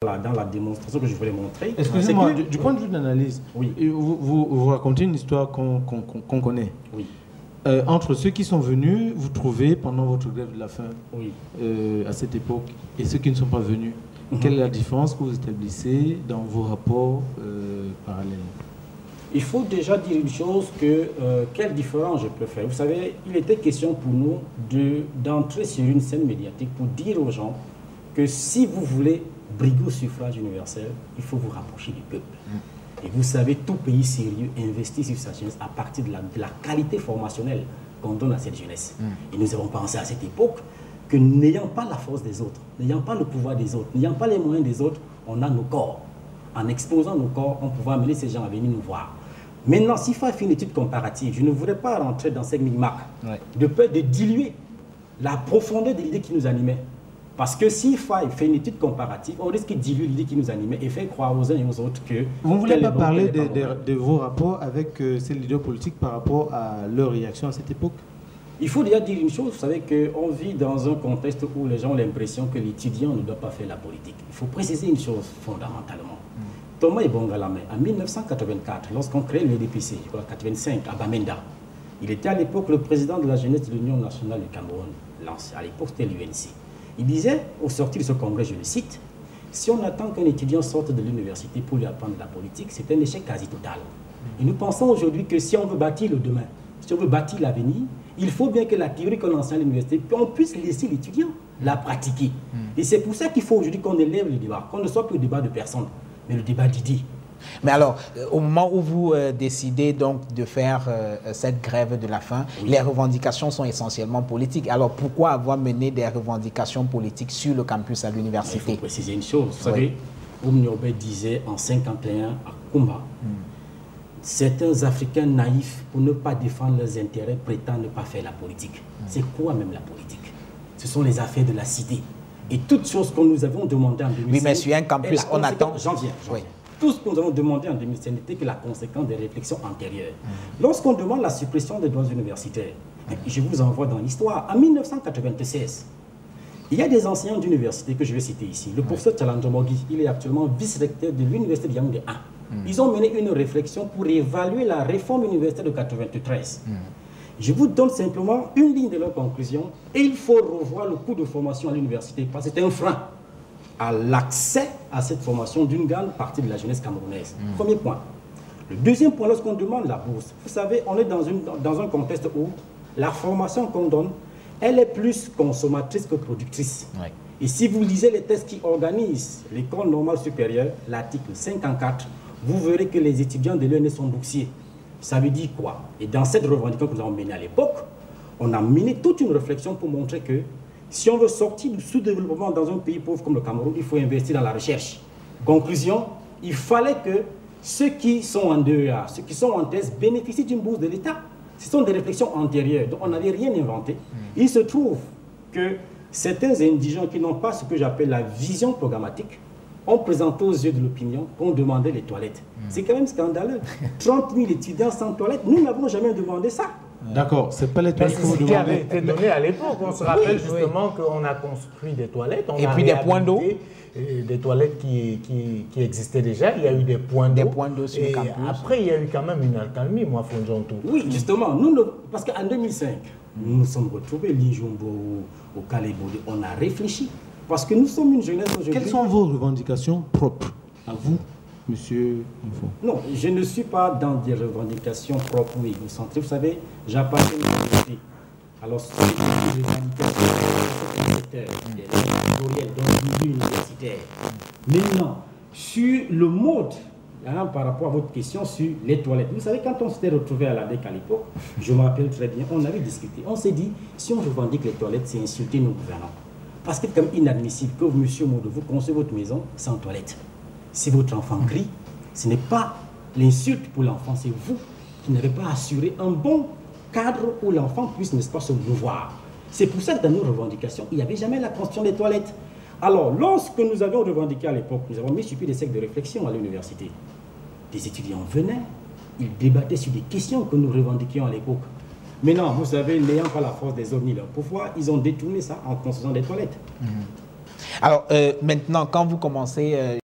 dans la démonstration que je voulais montrer. Excusez-moi, du point de vue d'analyse, oui. vous racontez une histoire qu'on connaît. Oui. Entre ceux qui sont venus, vous trouvez pendant votre grève de la faim, oui. À cette époque, et ceux qui ne sont pas venus, quelle est la différence que vous établissez dans vos rapports parallèles? Il faut déjà dire une chose quelle différence je peux faire. Vous savez, il était question pour nous d'entrer sur une scène médiatique pour dire aux gens que si vous voulez briguer au suffrage universel, il faut vous rapprocher du peuple. Et vous savez, tout pays sérieux investit sur sa jeunesse à partir de la qualité formationnelle qu'on donne à cette jeunesse. Et nous avons pensé à cette époque que n'ayant pas la force des autres, n'ayant pas le pouvoir des autres, n'ayant pas les moyens des autres, on a nos corps. En exposant nos corps, on pouvait amener ces gens à venir nous voir. Maintenant, s'il faut faire une étude comparative, je ne voudrais pas rentrer dans ces micmacs de peur de diluer la profondeur de l'idée qui nous animait. Parce que s'il faut faire une étude comparative, on risque de diluer l'idée qui nous animait et faire croire aux uns et aux autres que... Vous ne voulez pas parler de vos rapports avec ces leaders politiques par rapport à leur réaction à cette époque? Il faut déjà dire une chose, vous savez qu'on vit dans un contexte où les gens ont l'impression que l'étudiant ne doit pas faire la politique. Il faut préciser une chose fondamentalement. Thomas Ebongalame, en 1984, lorsqu'on crée le DPC, je crois 85, à Bamenda, il était à l'époque le président de la jeunesse de l'Union nationale du Cameroun. À l'époque, c'était l'UNC. Il disait, au sortir de ce congrès, je le cite, si on attend qu'un étudiant sorte de l'université pour lui apprendre la politique, c'est un échec quasi total. Et nous pensons aujourd'hui que si on veut bâtir le demain, si on veut bâtir l'avenir, il faut bien que la théorie qu'on enseigne à l'université, on puisse laisser l'étudiant la pratiquer. Et c'est pour ça qu'il faut aujourd'hui qu'on élève le débat, qu'on ne soit plus le débat de personne, mais le débat d'idées. Mais alors, au moment où vous décidez donc de faire cette grève de la faim, les revendications sont essentiellement politiques. Alors, pourquoi avoir mené des revendications politiques sur le campus à l'université? Il faut préciser une chose. Vous savez, Oumniobé disait en 1951 à Kumba, certains Africains naïfs, pour ne pas défendre leurs intérêts, prétendent ne pas faire la politique. C'est quoi même la politique? Ce sont les affaires de la cité. Et toutes choses que nous avons demandées en 2005... Oui, mais sur un campus, on attend... J'en viens. Tout ce que nous avons demandé en 2005 n'était que la conséquence des réflexions antérieures. Lorsqu'on demande la suppression des droits universitaires, je vous envoie dans l'histoire, en 1996, il y a des enseignants d'université que je vais citer ici. Le professeur Tchalandjomogi, il est actuellement vice-recteur de l'université de Yaoundé 1. Ils ont mené une réflexion pour évaluer la réforme universitaire de 1993. Je vous donne simplement une ligne de leur conclusion. Et il faut revoir le coût de formation à l'université parce que c'est un frein à l'accès à cette formation d'une grande partie de la jeunesse camerounaise. Premier point. Le deuxième point, lorsqu'on demande la bourse, vous savez, on est dans un contexte où la formation qu'on donne, elle est plus consommatrice que productrice. Et si vous lisez les textes qui organisent l'école normale supérieure, l'article 54, vous verrez que les étudiants de l'ENS sont boursiers. Ça veut dire quoi? Et dans cette revendication que nous avons menée à l'époque, on a mené toute une réflexion pour montrer que si on veut sortir du sous-développement dans un pays pauvre comme le Cameroun, il faut investir dans la recherche. Conclusion, il fallait que ceux qui sont en DEA, ceux qui sont en thèse, bénéficient d'une bourse de l'État. Ce sont des réflexions antérieures, donc on n'avait rien inventé. Il se trouve que certains indigents qui n'ont pas ce que j'appelle la vision programmatique ont présenté aux yeux de l'opinion qu'on demandait les toilettes. C'est quand même scandaleux. 30 000 étudiants sans toilettes, nous n'avons jamais demandé ça. D'accord, c'est pas les toilettes que vous demandez. Ce qui avait été donné à l'époque. On se rappelle justement qu'on a construit des toilettes. On et puis des points d'eau. Des toilettes qui existaient déjà. Il y a eu des points d'eau. Des points d'eau sur le campus. Après, il y a eu quand même une accalmie, moi, Fonjontou. Oui, justement. Parce qu'en 2005, nous nous sommes retrouvés, l'Injumbo, au Kalébo. On a réfléchi. Parce que nous sommes une jeunesse aujourd'hui. Quelles sont vos revendications propres à vous, monsieur Info? Non, je ne suis pas dans des revendications propres ou égocentriques. Vous savez, j'appartiens à l'université. Alors, ce sont des revendications universitaires. Maintenant, sur le mode, par rapport à votre question sur les toilettes. Vous savez, quand on s'était retrouvé à la DEC à l'époque, je me rappelle très bien, on avait discuté. On s'est dit, si on revendique les toilettes, c'est insulter nos gouvernants. Parce que c'est comme inadmissible que monsieur Modo, vous construisez votre maison sans toilette. Si votre enfant crie, ce n'est pas l'insulte pour l'enfant, c'est vous qui n'avez pas assuré un bon cadre où l'enfant puisse, n'est-ce pas, se mouvoir. C'est pour ça que dans nos revendications, il n'y avait jamais la construction des toilettes. Alors, lorsque nous avions revendiqué à l'époque, nous avons mis sur pied des cercles de réflexion à l'université. Des étudiants venaient, ils débattaient sur des questions que nous revendiquions à l'époque. Maintenant, vous savez, n'ayant pas la force des hommes ni leur pouvoir, ils ont détourné ça en construisant des toilettes. Alors, maintenant, quand vous commencez